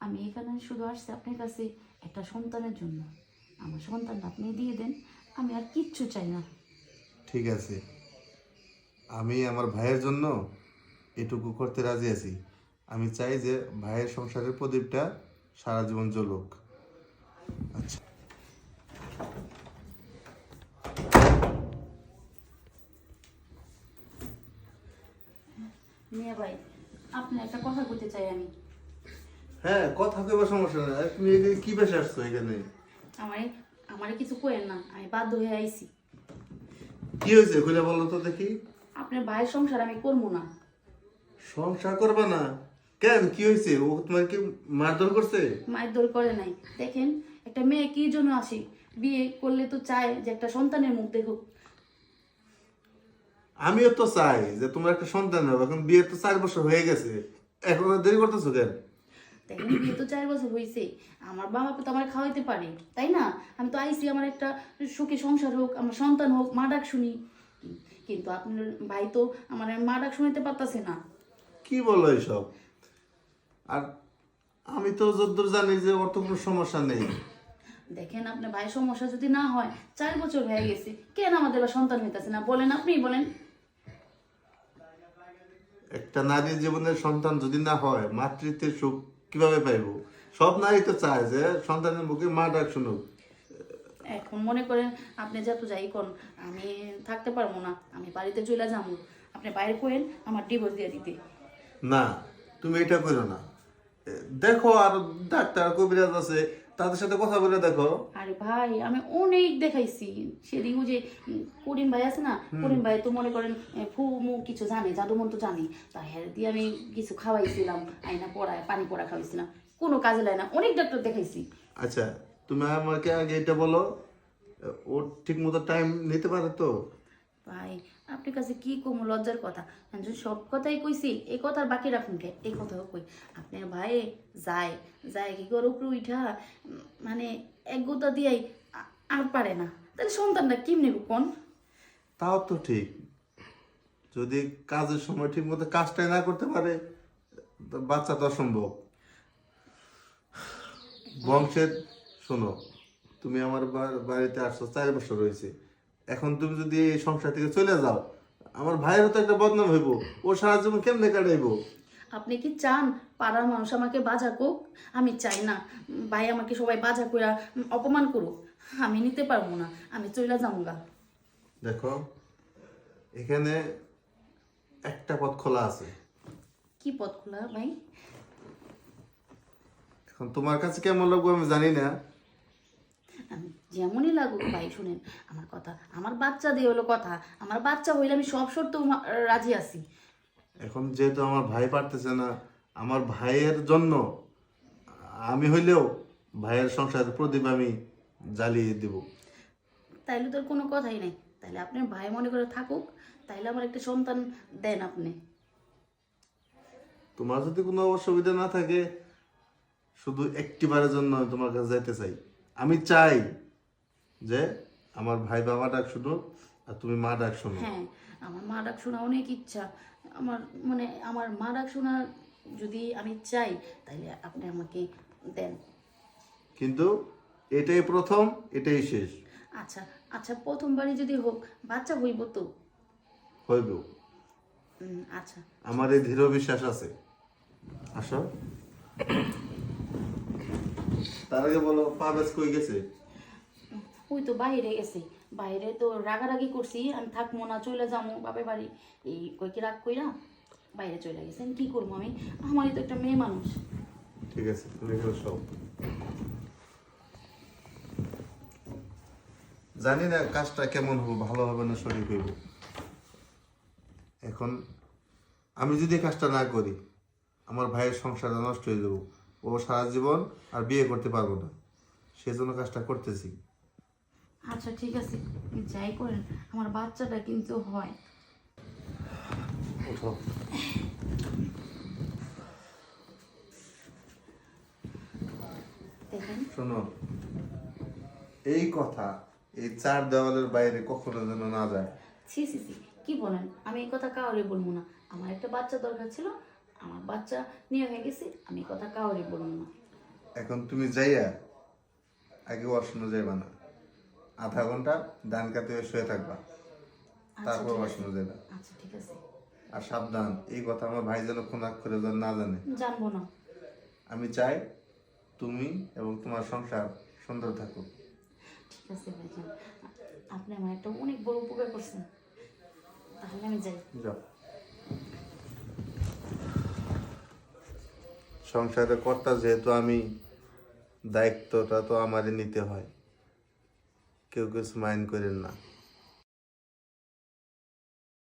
আমি এখানে শুধু আসছি আপনার কাছে একটা সন্তানের জন্য। আমার সন্তানটা আপনি দিয়ে দেন, আমি আর কিচ্ছু চাই না। ঠিক আছে, আমি আমার ভাইয়ের জন্য এটুকু করতে রাজি আছি। আমি চাই যে ভাইয়ের সংসারের প্রদীপটা সারা জীবন জ্বলুক। আচ্ছা, মিয়া ভাই, আপনি একটা কথা বলতে চাই আমি। হ্যাঁ, কথা কইবার সমস্যা নেই। আর তুমি এখানে কি বেশি আসছো এখানে? আমারে আমারে কিছু কইেন না, আমি বাধ্য হয়ে আইছি। কি হয়েছে খুলে বলো তো দেখি। আপনার ভাইয়ের সংসার আমি করবো না। সংসার করবা না? কেন, কি হয়েছে? ও তোমার কি মারধর করছে? মায়ের দোল করে নাই। দেখেন, একটা মেয়ে কি জন্য আসে, বিয়ে করলে তো চায় যে একটা সন্তানের মুখ দেখুক। আমিও তো চাই যে তোমার একটা সন্তান হবে। এখন বিয়ে তো 4 বছর হয়ে গেছে, এখন আর দেরি করতেছো কেন? দেখেন, বিয়ে তো 4 বছর হয়েছে, আমার বাবা তো আমার খাওয়াইতে পারে, তাই না? আমি তো আইসি আমার একটা সুখী সংসার হোক, আমার সন্তান হোক, মা ডাক শুনি। কিন্তু আপনার ভাই তো আমার মা ডাক শুনাইতে পারতাছে না। কি বলো এইসব? আর আমি তো যতদূর জানি যে ওর তো কোনো সমস্যা নেই। দেখেন, আপনার ভাইয়ের সমস্যা যদি না হয়, 4 বছর হয়ে গেছে, কেন আমাদের বা সন্তান হইতাছে না বলেন, আপনিই বলেন। একটা নারীর জীবনের সন্তান যদি না হয়, মাতৃত্বের সুখ কিভাবে পাইব? সব নারী তো চায় যে সন্তানের মুখে মা ডাক শুনুক। এখন মনে করেন আপনি যত যাই কোন, আমি থাকতে পারবো না, আমি বাড়িতে চলে যাবো। আপনি বাইরে কোয়েন আমার ডিভোর্স দিয়ে দিতে। না, তুমি এটা করো না। দেখো, আর ডাক্তার কবিরাজ আছে, তাদের সাথে কথা বলে দেখো। আরে ভাই, আমি অনেক দেখাইছি। সেদিন ওই যে করিম ভাই আছে না, করিম ভাই তো মনে করেন ফু মু কিছু জানে, জাদু মন্ত্র জানে, তাই হ্যাঁ দিয়ে আমি কিছু খাওয়াইছিলাম, আইনা পড়ায় পানি পড়া খাওয়াইছিলাম, কোনো কাজে লাগে না। অনেক ডাক্তার দেখাইছি। আচ্ছা, তুমি আমাকে আগে এটা বলো, ও ঠিক মতো টাইম নিতে পারে তো? ভাই, আপনার কাছে কি কম লজ্জার কথা। আমি যদি সব কথাই কইছি, এই কথার বাকি রাখুন কে, এই কথাও কই। আপনার ভাই যায় যায় কি করে উপরে উঠা, মানে এক গোতা দিয়াই আর পারে না, তাহলে সন্তানটা কেমনি কোন? তাও তো ঠিক। যদি কাজের সময় ঠিক মতো কাজটাই না করতে পারে, তো বাচ্চা তো অসম্ভব। বংশের, শোনো, তুমি আমার বাড়িতে আসছো 4 বছর হয়েছে। এখন তুমি যদি এই সংসার থেকে চলে যাও, আমার ভাইয়েরও তো একটা বদনাম হইব। ও সারা জীবন কেমনে কাটাইবো? আপনি কি চান পাড়ার মানুষ আমাকে বাজা কোক? আমি চাই না ভাই আমাকে সবাই বাজা কইরা অপমান করুক। আমি নিতে পারবো না, আমি চইলা যামুগা। দেখো, এখানে একটা পথ খোলা আছে। কি পথ খোলা ভাই? এখন তোমার কাছে কেমন লাগবে আমি জানি না। যেমনই লাগুক ভাই, শুনেন আমার কথা, আমার বাচ্চা দিয়ে হলো কথা। আমার বাচ্চা হইলে আমি সব শর্ত রাজি আছি। এখন যেহেতু আমার ভাই পারতেছে না, আমার ভাইয়ের জন্য আমি হইলেও ভাইয়ের সংসারের প্রদীপ আমি জ্বালিয়ে দিব। তাইলে তোর কোনো কথাই নাই। তাইলে আপনার ভাই মনে করে থাকুক, তাইলে আমার একটা সন্তান দেন আপনি। তোমার যদি কোনো অসুবিধা না থাকে, শুধু একটিবারের জন্য তোমার কাছে যাইতে চাই। আমি চাই যে আমার ভাই বাবা ডাক শুনুক, আর তুমি মা ডাক শুনো। হ্যাঁ, আমার মা ডাক শোনা অনেক ইচ্ছা। আমার মানে আমার মা ডাক শোনা যদি আমি চাই, তাইলে আপনি আমাকে দেন। কিন্তু এটাই প্রথম, এটাই শেষ। আচ্ছা আচ্ছা, প্রথমবারই যদি হোক, বাচ্চা হইব তো। হইব, আচ্ছা। আমার এই দৃঢ় বিশ্বাস আছে। আসো, তার আগে বলো, পাবেজ কই গেছে? ওই তো বাইরে গেছে। বাইরে তো রাগারাগি করছি, আমি থাকবো না, চলে যাবো বাপের বাড়ি। এই কই কি রাগ কইরা বাইরে চলে গেছে। আমি কি করবো, আমি আমারই তো একটা মেয়ে মানুষ। ঠিক আছে, তুমি এখানে সব। জানি না কাজটা কেমন হবে, ভালো হবে না সঠিক হইব। এখন আমি যদি কাজটা না করি, আমার ভাইয়ের সংসারটা নষ্ট হয়ে যাবো। ও সারা জীবন আর বিয়ে করতে পারবো না। সেজন্য কাজটা করতেছি। আচ্ছা ঠিক আছে, আপনি যাই করেন, আমার বাচ্চাটা কিন্তু হয়। উঠো। দেখেন, শোনো, এই কথা এই 4 দেওয়ালের বাইরে কখনো যেন না যায়। ছি ছি ছি, কি বলেন? আমি এই কথা কাউরে বলবো না। আমার একটা বাচ্চা দরকার ছিল, আমার বাচ্চা নিয়ে হয়ে গেছে, আমি এই কথা কাউরে বলবো না। এখন তুমি যাইয়া আগে ওয়াশরুমে যাইবা না, আধা ঘন্টা ডান কাতে শুয়ে থাকবা, তারপর ঠিক আছে। ওয়াশরুমে যাইবা। আচ্ছা ঠিক আছে, আর সাবধান, এই কথা আমার ভাই যেন খোনাক করে যেন না জানে। জানবো না। আমি চাই তুমি এবং তোমার সংসার সুন্দর থাকুক। ঠিক আছে ভাইজান, আপনি আমার একটা অনেক বড় উপকার করছেন, তাহলে আমি যাই। যাও। সংসারের কর্তা যেহেতু আমি, দায়িত্বটা তো আমারই নিতে হয়, কেউ কিছু মাইন্ড করেন না।